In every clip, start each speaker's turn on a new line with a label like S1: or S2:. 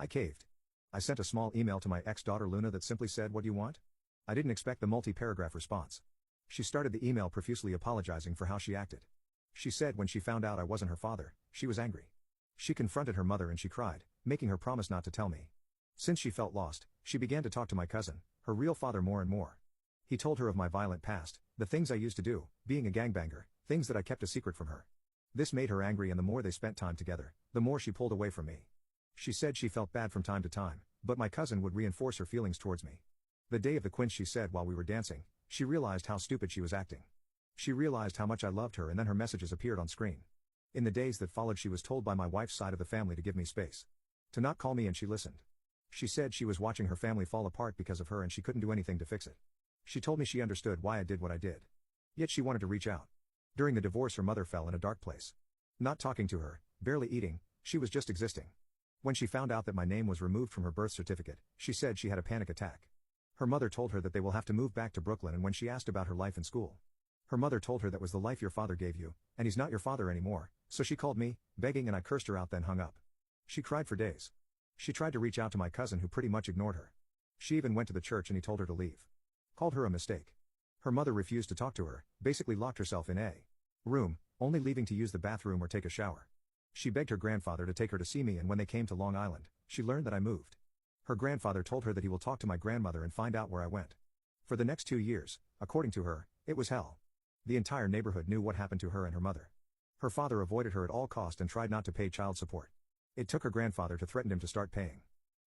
S1: I caved. I sent a small email to my ex-daughter Luna that simply said, "What do you want?" I didn't expect the multi-paragraph response. She started the email profusely apologizing for how she acted. She said when she found out I wasn't her father, she was angry. She confronted her mother and she cried, making her promise not to tell me. Since she felt lost, she began to talk to my cousin, her real father, more and more. He told her of my violent past, the things I used to do, being a gangbanger, things that I kept a secret from her. This made her angry, and the more they spent time together, the more she pulled away from me. She said she felt bad from time to time, but my cousin would reinforce her feelings towards me. The day of the quince, she said while we were dancing, she realized how stupid she was acting. She realized how much I loved her, and then her messages appeared on screen. In the days that followed, she was told by my wife's side of the family to give me space. To not call me, and she listened. She said she was watching her family fall apart because of her and she couldn't do anything to fix it. She told me she understood why I did what I did. Yet she wanted to reach out. During the divorce, her mother fell in a dark place. Not talking to her, barely eating, she was just existing. When she found out that my name was removed from her birth certificate, she said she had a panic attack. Her mother told her that they will have to move back to Brooklyn, and when she asked about her life in school, her mother told her that was the life your father gave you, and he's not your father anymore, so she called me, begging, and I cursed her out, then hung up. She cried for days. She tried to reach out to my cousin, who pretty much ignored her. She even went to the church and he told her to leave. Called her a mistake. Her mother refused to talk to her, basically locked herself in a room, only leaving to use the bathroom or take a shower. She begged her grandfather to take her to see me, and when they came to Long Island, she learned that I moved. Her grandfather told her that he will talk to my grandmother and find out where I went. For the next 2 years, according to her, it was hell. The entire neighborhood knew what happened to her and her mother. Her father avoided her at all cost and tried not to pay child support. It took her grandfather to threaten him to start paying.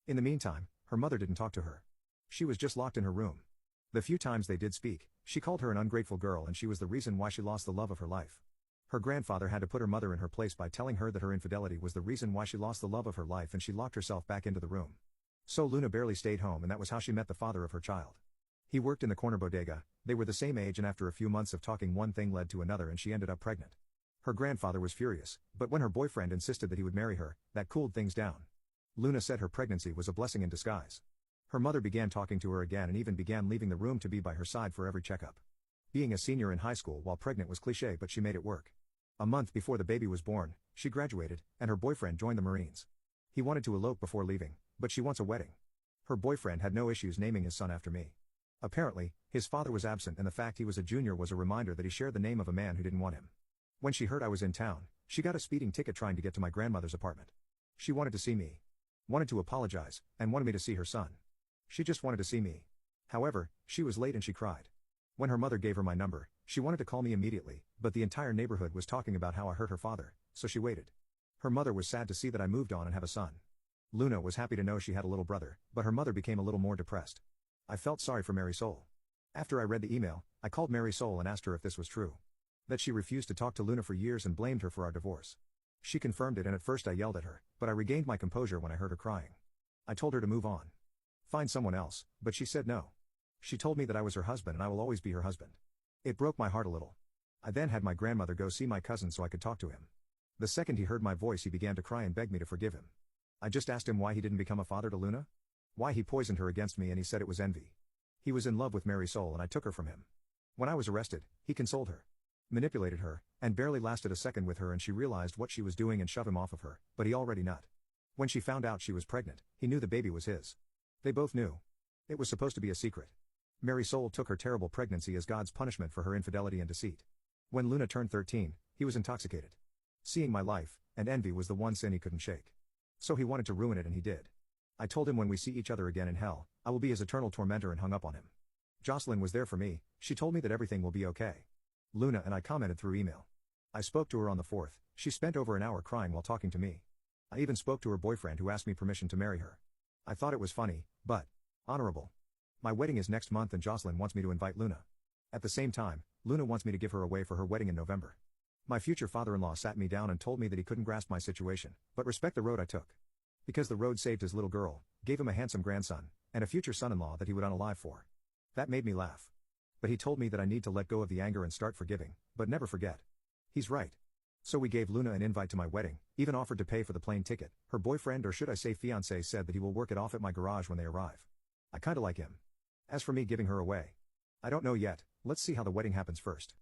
S1: In the meantime, her mother didn't talk to her. She was just locked in her room. The few times they did speak, she called her an ungrateful girl, and she was the reason why she lost the love of her life. Her grandfather had to put her mother in her place by telling her that her infidelity was the reason why she lost the love of her life, and she locked herself back into the room. So Luna barely stayed home, and that was how she met the father of her child. He worked in the corner bodega, they were the same age, and after a few months of talking, one thing led to another and she ended up pregnant. Her grandfather was furious, but when her boyfriend insisted that he would marry her, that cooled things down. Luna said her pregnancy was a blessing in disguise. Her mother began talking to her again and even began leaving the room to be by her side for every checkup. Being a senior in high school while pregnant was cliché, but she made it work. A month before the baby was born, she graduated, and her boyfriend joined the Marines. He wanted to elope before leaving, but she wants a wedding. Her boyfriend had no issues naming his son after me. Apparently, his father was absent, and the fact he was a junior was a reminder that he shared the name of a man who didn't want him. When she heard I was in town, she got a speeding ticket trying to get to my grandmother's apartment. She wanted to see me. Wanted to apologize, and wanted me to see her son. She just wanted to see me. However, she was late and she cried. When her mother gave her my number, she wanted to call me immediately, but the entire neighborhood was talking about how I hurt her father, so she waited. Her mother was sad to see that I moved on and have a son. Luna was happy to know she had a little brother, but her mother became a little more depressed. I felt sorry for Mary Soul. After I read the email, I called Mary Soul and asked her if this was true. That she refused to talk to Luna for years and blamed her for our divorce. She confirmed it, and at first I yelled at her, but I regained my composure when I heard her crying. I told her to move on. Find someone else, but she said no. She told me that I was her husband and I will always be her husband. It broke my heart a little. I then had my grandmother go see my cousin so I could talk to him. The second he heard my voice, he began to cry and beg me to forgive him. I just asked him why he didn't become a father to Luna? Why he poisoned her against me, and he said it was envy. He was in love with Mary Soul and I took her from him. When I was arrested, he consoled her. Manipulated her, and barely lasted a second with her, and she realized what she was doing and shoved him off of her, but he already nut. When she found out she was pregnant, he knew the baby was his. They both knew. It was supposed to be a secret. Mary Soul took her terrible pregnancy as God's punishment for her infidelity and deceit. When Luna turned 13, he was intoxicated. Seeing my life, and envy was the one sin he couldn't shake. So he wanted to ruin it, and he did. I told him when we see each other again in hell, I will be his eternal tormentor, and hung up on him. Jocelyn was there for me, she told me that everything will be okay. Luna and I commented through email. I spoke to her on the 4th, she spent over an hour crying while talking to me. I even spoke to her boyfriend, who asked me permission to marry her. I thought it was funny, but honorable. My wedding is next month and Jocelyn wants me to invite Luna. At the same time, Luna wants me to give her away for her wedding in November. My future father-in-law sat me down and told me that he couldn't grasp my situation, but respect the road I took. Because the road saved his little girl, gave him a handsome grandson, and a future son-in-law that he would unalive for. That made me laugh. But he told me that I need to let go of the anger and start forgiving, but never forget. He's right. So we gave Luna an invite to my wedding, even offered to pay for the plane ticket. Her boyfriend, or should I say fiancé, said that he will work it off at my garage when they arrive. I kinda like him. As for me giving her away, I don't know yet, let's see how the wedding happens first.